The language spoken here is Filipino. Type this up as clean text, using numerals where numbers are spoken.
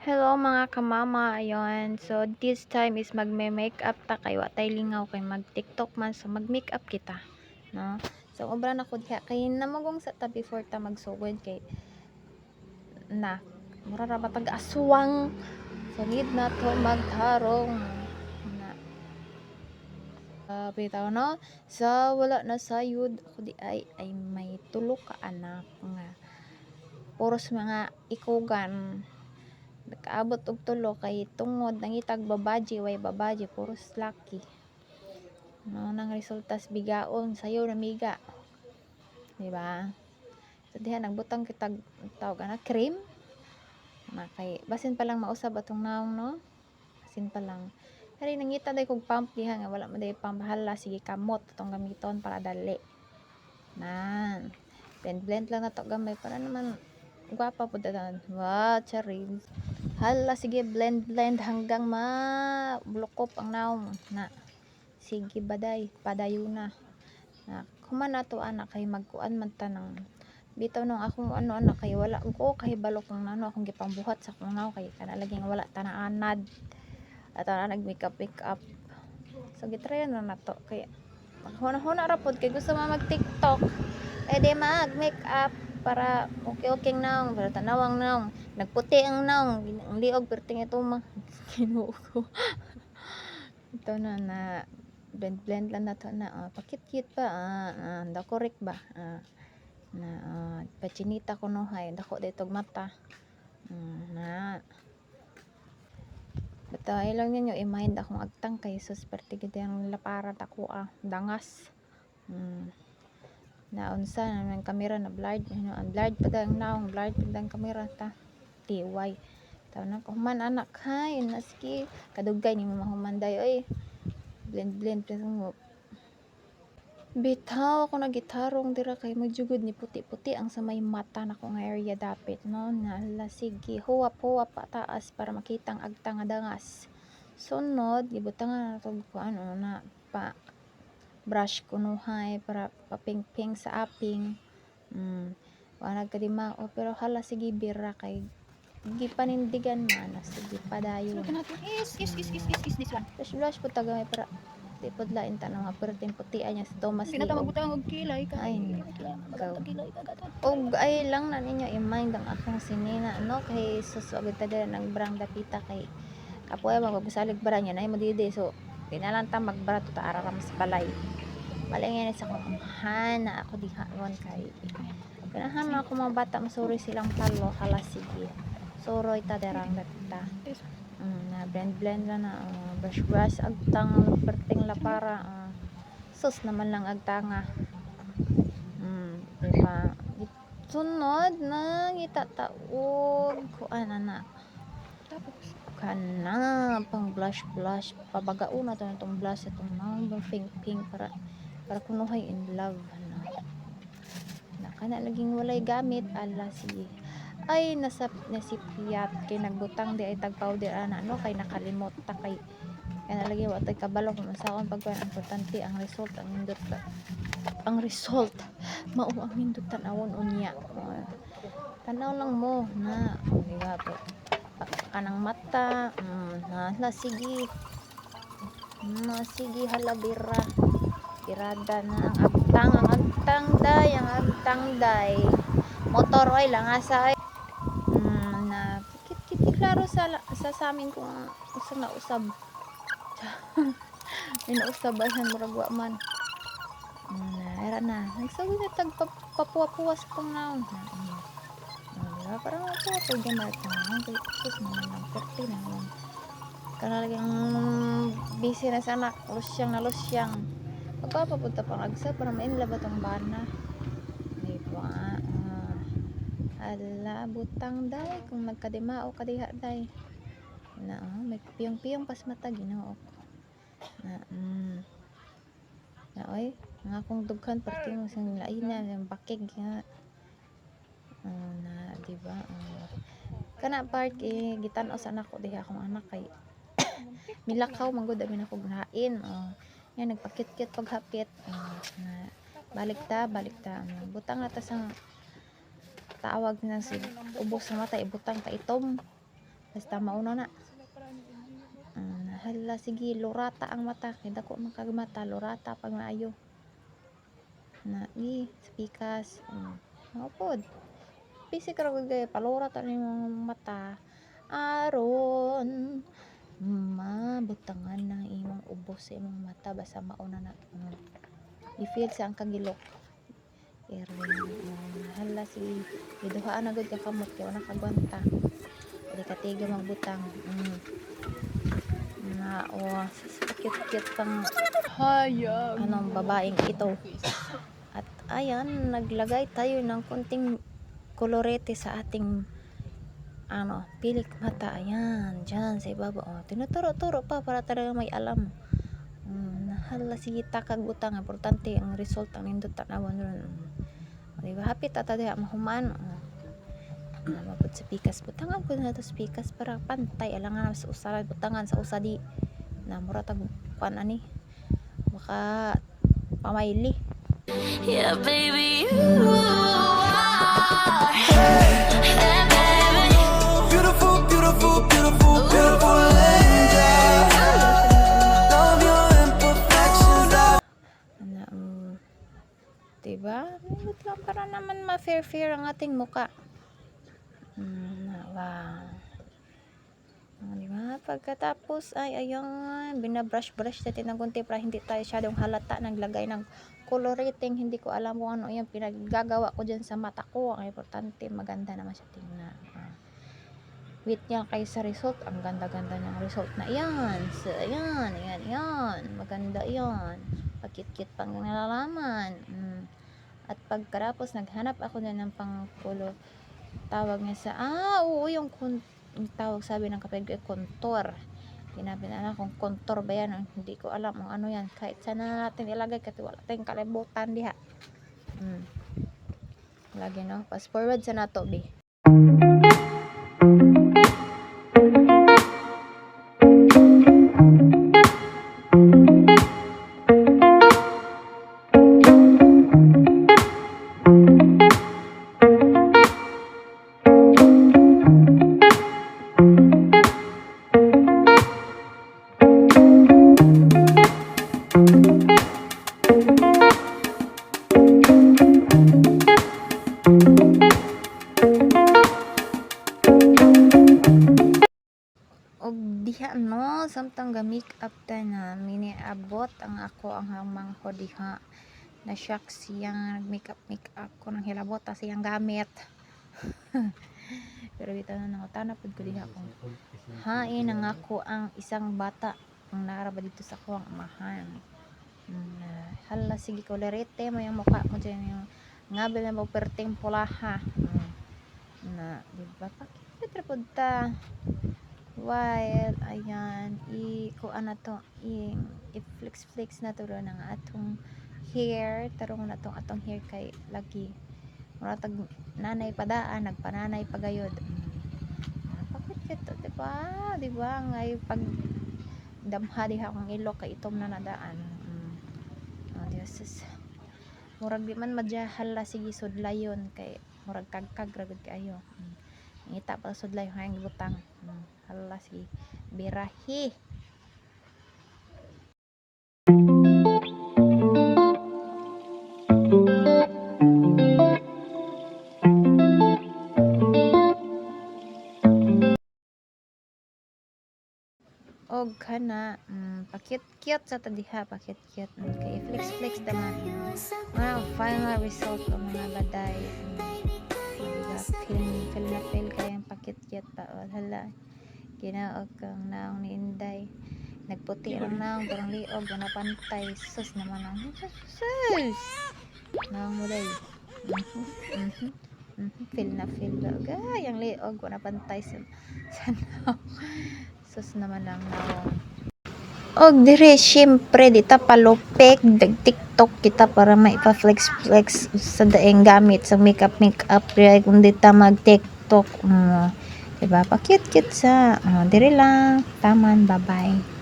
Hello mga kamama, ayun. So this time is magme-makeup ta kay wa tay lingaw kay mag-TikTok man, so mag-makeup kita, no? So obra na ko diha kay namagong sa ta before ta magsugod kay na mura ra batag aswang. So need na to magtarong na bitaw no. So wala na sayud ako di ay may tulo ka anak nga puros mga ikugan. Nakaabot og tulo kay tungod nangitag babaji way babaji puros laki. No nang resultas bigaon sayo na miga. Di ba? So diha nagbutang kitag tawag ana cream. Na kay basin pa lang mausab atong naong no. Basin pa lang. Kani nangita day kog pump diha nga wala man day pambahala sige kamot atong gamiton para dali. Nan. Blend lang nato gamay para naman gwapa pud ta. Wow, charin. Hala sige blend hanggang bulokop ang naong na. Sige baday padayuna. Na kuman nato anak kay magkuan man ta ng bitaw nung akong ano anak kay wala ko kahibalo kung ano akong gipangbuhat sa akong naong kay kana laging wala tanaanad at nag makeup so gitryan na nato kay huna ra pod kay gusto mag TikTok kay di mag makeup para okay naong para tanawang naong nagputi ang naong ang liog perting ito Ginoo ko ito na blend lang nato na pakit pa da correct ba na pachinita ko no hay dako ditog mata na basta lang ninyo i-mind akong agtang kay sus perti gid ang lapara tako dangas na unsa naman kamera na blurred blurred pa ang naong blurred pa ang kamera ta tiway taw na kuman anak hay naski kadugay ni mo mahumanday oy blend mo bitaw ako nagitarong dira kay magjugod ni puti-puti ang sa may mata nako nga area dapit no nala sige huwap pa taas para makita ang agtang nga dangas sunod gibutangan nato ko ano na pa brush kunuhay para paping-ping sa aping wala kadima pero hala sige bira kay gipanindigan man sige padayon is this one blush po tagamay para di pod lain ta nga perting putian niya sa Thomas Lee Butang og kilay ka. ay Kilay ka gato. og ay lang na ninyo i-mind ang akong sinina no kay susugod ta dira ng brang dapita kay kapoy magsalig bara niya na mo didi so tinalang ta magbrato ta araram sa balay malingin sa kumahan na ako diha ron kay ganahan man ako mga bata masuri silang palo hala sige soroy ta derang dapita na blend lang na brush agtang perting lapara sus naman lang agtanga diba sunod na itataog kuan na Tapos kana pang blush pabagauna to itong blush itong number pink para kunuhay in love na kana laging walay gamit ala sige ay nasipiyat kay nagbutang di ay tag powder ana no kay nakalimot ta kay kana lagi wa tay kabalo kung unsaon pagkuan importante ang result ang result mao ang nindot tan-awon unya tanaw lang mo na diba kanang mata na sige hala birada na ang agtang day motor oil lang asa na kit klaro sa amin kung usab na usab may nausab ayan murag wa man era na nagsugod na tag papuwas pang naon diba parang ako kay gamay tangan kay sus naman ang perti na naman kanalagang busy na sa anak losyang magpapapunta pang agsa para mainlab atong bana diba ala butang day kung nagkadimao kadiha day na may piyong pas mata Ginoo ko na oy nga akong dughan perti mo sang lainan yung bakig nga na diba kana part gitan-o sa anak ko diha akong anak kay milakaw manggod amin ako gnain yan nagpakit-kit paghapit na balik ta butang na ta sang tawag na si ubos sa mata ibutang ta itom basta mauna na. Hala sige, lurata ang mata kay dako man kag mata, lurata pag maayo na pikas. Mao pod bisik ra gud kay palurat ang imong mata aron mabutangan ng imong ubos sa imong mata basta mauna na. I-feel sa ang kagilok. Hala sige, iduhaan na gud ka kamot kay wala kagwanta. Dili ka tiga magbutang. Na cute pang Hayag. anong babaeng ito. At ayan, naglagay tayo ng konting kolorete sa ating pilik mata. Ayan, dyan sa ibaba. Tinuturo-turo pa para talaga may alam. Hala sige, takag butang. Importante ang result ang nindot tanawan ron. Diba? Hapit ata diha mahuman. Mabot sa pikas. Butangan ko na ito sa pikas para pantay. Alangan sa usalan. Butangan sa usadi. Na muratag kuan ani. Baka pamaili. Yeah, baby, you are. Hey, baby. Beautiful, beautiful, beautiful, beautiful angel. Love your imperfections. Diba? Minut lang para naman ma-fair ang ating muka. Wow. Diba? Pagkatapos ay ayun, binabrush natin ng konti para hindi tayo syadong halata. Naglagay ng colorating, hindi ko alam kung ano yung pinaggagawa ko dyan sa mata ko. Ang importante, maganda naman siya tingnan. Wait niya kayo sa result. Ang ganda-ganda ng result na yan. So, yan. Maganda yan. Pakit-kit pang nalalaman. At pagkarapos, naghanap ako na ng pang-color. Tawag niya sa, oo, yung tawag sabi ng kapatid ko, contour. Pinapinala kung contour ba yan. Hindi ko alam kung ano yan. Kahit sana natin ilagay kasi wala tayong kalibutan diha. Lagi no. Fast forward sa nato, be. Og diha no, samtang ga make up ta na miniabot ang ako ang hamang ko diha. Na shock siyang make up ko nang hilabot ta siyang gamit. Pero bitaw na nangutanap pud ko diha kung hain ang ako ang isang bata ang naaraba dito sa ko ang amahan. Hala sige kolorete mo yung mukha mo dyan yung ngabil na mo perting pulaha. Na diba pakit repod ta. While ayan kuan na to i-flex na to ron ang atong hair tarong na tong atong hair kay lagi mura tag nanay padaan nagpananay pagayod. Pakit to diba ngay pag damha diha akong ilok kay itom na nadaan. Diyos murag di man madyahala sige sudlayon kay murag kagkag ragud kayo. Ngita pa sudlay hayang butang. Hala si birahi. Og kana pakit-kit sa tadiha pakit-kit kay flex naman. Final result ko mga baday. Feel kayang pakit-kit pa hala ginaog kang naong ni Inday nagputi ang naong parang liog na pantay sus naman ang sus naong mulay feel ang liog na pantay sa naong sus naman ang naong og dire syempre dita palupik dag TikTok kita para maipa-flex sa daing gamit sa makeup kung dita mag TikTok. Diba? Pakit-kit sa dire lang. Taman. Bye-bye.